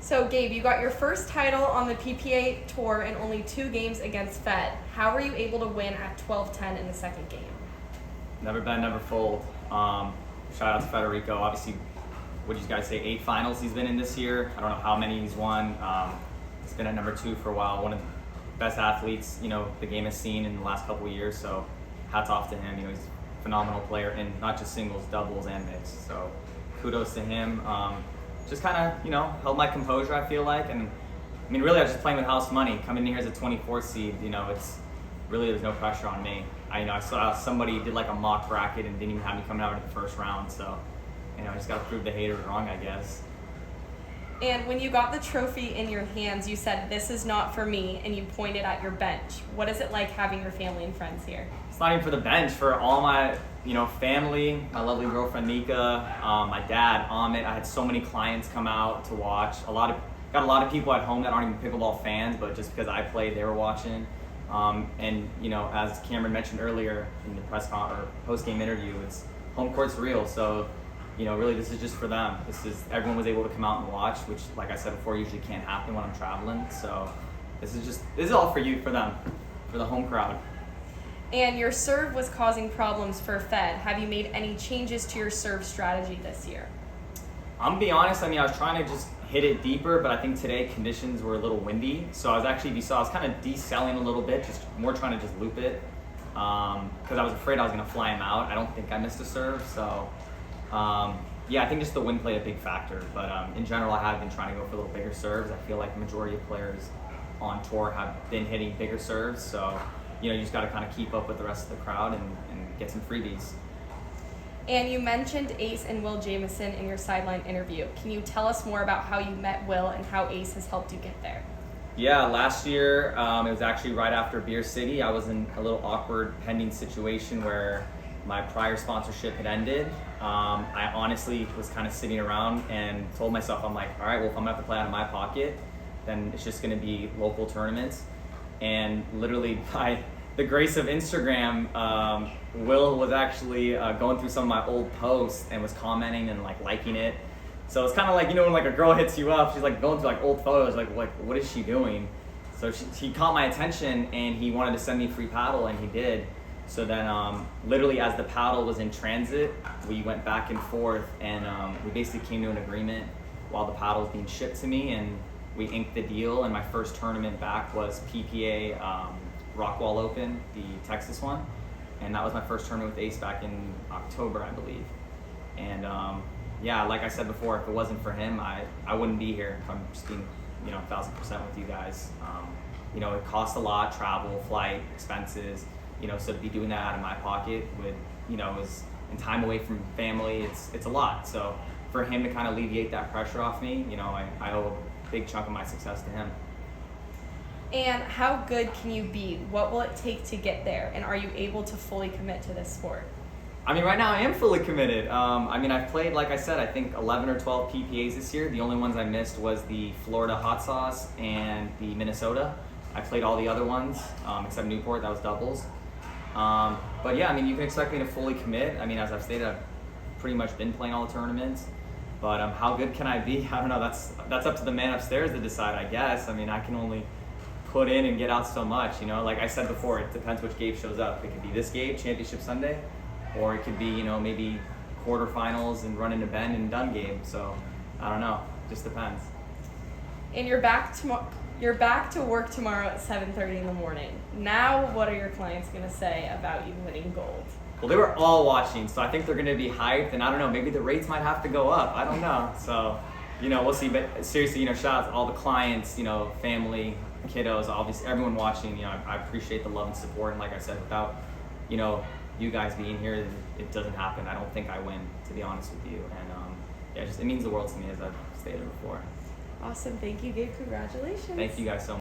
So Gabe, you got your first title on the PPA tour in only 2 games against Fed. How were you able to win at 12-10 in the second game? Never bend, never fold. Shout out to Federico. Obviously, what did you guys say, 8 finals he's been in this year. I don't know how many he's won. He's been at number 2 for a while. One of the best athletes, the game has seen in the last couple of years. So hats off to him. He's a phenomenal player in not just singles, doubles, and mixed. So kudos to him. Just kind of, held my composure, I feel like. And I mean, really, I was just playing with house money. Coming in here as a 24th seed, it's really, there's no pressure on me. I saw somebody did like a mock bracket and didn't even have me coming out in the first round. So, I just got to prove the haters wrong, I guess. And when you got the trophy in your hands, you said, "This is not for me," and you pointed at your bench. What is it like having your family and friends here? It's not even for the bench, for all my, family, my lovely girlfriend Nika, my dad, Amit. I had so many clients come out to watch. Got a lot of people at home that aren't even pickleball fans, but just because I played, they were watching. And as Cameron mentioned earlier in the post-game interview, it's home court's real. So, really this is just for them. Everyone was able to come out and watch, which, like I said before, usually can't happen when I'm traveling. So this is all for them, for the home crowd. And your serve was causing problems for Fed. Have you made any changes to your serve strategy this year? I'm gonna be honest, I was trying to just hit it deeper, but I think today conditions were a little windy. So I was actually, if you saw, I was kind of decelling a little bit, just more trying to just loop it. Because I was afraid I was gonna fly him out. I don't think I missed a serve, so I think just the wind played a big factor. But in general, I have been trying to go for a little bigger serves. I feel like the majority of players on tour have been hitting bigger serves, so you just gotta kind of keep up with the rest of the crowd and get some freebies. And you mentioned Ace and Will Jamison in your sideline interview. Can you tell us more about how you met Will and how Ace has helped you get there? Yeah, last year, it was actually right after Beer City. I was in a little awkward pending situation where my prior sponsorship had ended. I honestly was kind of sitting around and told myself, I'm like, all right, well, if I'm gonna have to play out of my pocket, then it's just gonna be local tournaments. And literally by the grace of Instagram, Will was actually going through some of my old posts and was commenting and liking it. So it's kind of like, when a girl hits you up, she's going through old photos, like what is she doing? So she caught my attention and he wanted to send me a free paddle, and he did. So then literally as the paddle was in transit, we went back and forth, and we basically came to an agreement while the paddle was being shipped to me, and we inked the deal. And my first tournament back was PPA Rockwall Open, the Texas one, and that was my first tournament with Ace back in October, I believe. And like I said before, if it wasn't for him, I wouldn't be here. If I'm just being 1,000% with you guys. It costs a lot: travel, flight, expenses. So to be doing that out of my pocket with and time away from family, it's a lot. So for him to kind of alleviate that pressure off me, I owe a big chunk of my success to him. And how good can you be? What will it take to get there? And are you able to fully commit to this sport? Right now I am fully committed. I've played, like I said, I think 11 or 12 PPAs this year. The only ones I missed was the Florida Hot Sauce and the Minnesota. I played all the other ones, except Newport, that was doubles. But yeah, you can expect me to fully commit. As I've stated, I've pretty much been playing all the tournaments. But how good can I be? I don't know. That's up to the man upstairs to decide, I guess. I can only put in and get out so much, Like I said before, it depends which Gabe shows up. It could be this Gabe, Championship Sunday, or it could be, maybe quarterfinals and run into Ben and done Gabe. So I don't know. Just depends. And you're back to work tomorrow at 7:30 in the morning. Now, what are your clients going to say about you winning gold? Well, they were all watching, so I think they're going to be hyped, and I don't know, maybe the rates might have to go up. I don't know. So, we'll see. But seriously, shout out to all the clients, family, kiddos, obviously everyone watching. I appreciate the love and support, and like I said, without, you guys being here, it doesn't happen. I don't think I win, to be honest with you. And it means the world to me, as I've stated before. Awesome. Thank you, Gabe. Congratulations. Thank you guys so much.